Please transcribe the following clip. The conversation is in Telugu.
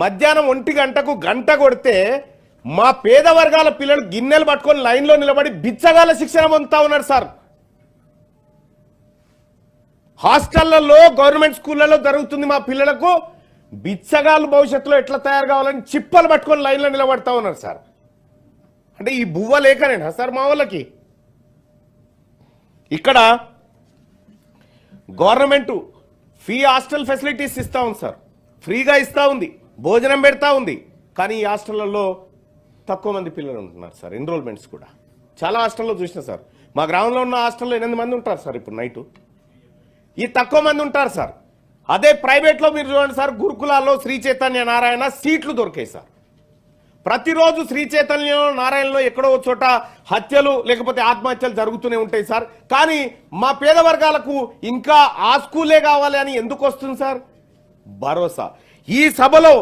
మధ్యాహ్నం 1 గంటకు గంట కొడితే మా పేద వర్గాల పిల్లలు గిన్నెలు పట్టుకొని లైన్లో నిలబడి బిచ్చగాల శిక్షణ పొందుతా ఉన్నారు సార్. హాస్టళ్లలో గవర్నమెంట్ స్కూళ్లలో జరుగుతుంది. మా పిల్లలకు బిచ్చగాళ్ళు భవిష్యత్తులో ఎట్లా తయారు కావాలని చిప్పలు పట్టుకొని లైన్లో నిలబడతా ఉన్నారు సార్. అంటే ఈ బువ్వ లేకనేనా సార్ మా వాళ్ళకి? ఇక్కడ గవర్నమెంట్ ఫ్రీ హాస్టల్ ఫెసిలిటీస్ ఇస్తా ఉంది సార్, ఫ్రీగా ఇస్తా ఉంది, భోజనం పెడతా ఉంది. కానీ ఈ హాస్టళ్లలో తక్కువ మంది పిల్లలు ఉంటున్నారు సార్. ఎన్రోల్మెంట్స్ కూడా చాలా హాస్టల్లో చూసిన సార్. మా గ్రామంలో ఉన్న హాస్టల్లో 8 మంది ఉంటారు సార్ ఇప్పుడు నైటు. ఈ తక్కువ మంది ఉంటారు సార్. అదే ప్రైవేట్లో మీరు చూడండి సార్, గురుకులాల్లో శ్రీ చైతన్య నారాయణ సీట్లు దొరికాయి సార్. ప్రతిరోజు శ్రీ చైతన్య నారాయణలో ఎక్కడో చోట హత్యలు లేకపోతే ఆత్మహత్యలు జరుగుతూనే ఉంటాయి సార్. కానీ మా పేద వర్గాలకు ఇంకా ఆ స్కూలే కావాలి అని ఎందుకు వస్తుంది సార్? భరోసా. ఈ సభలో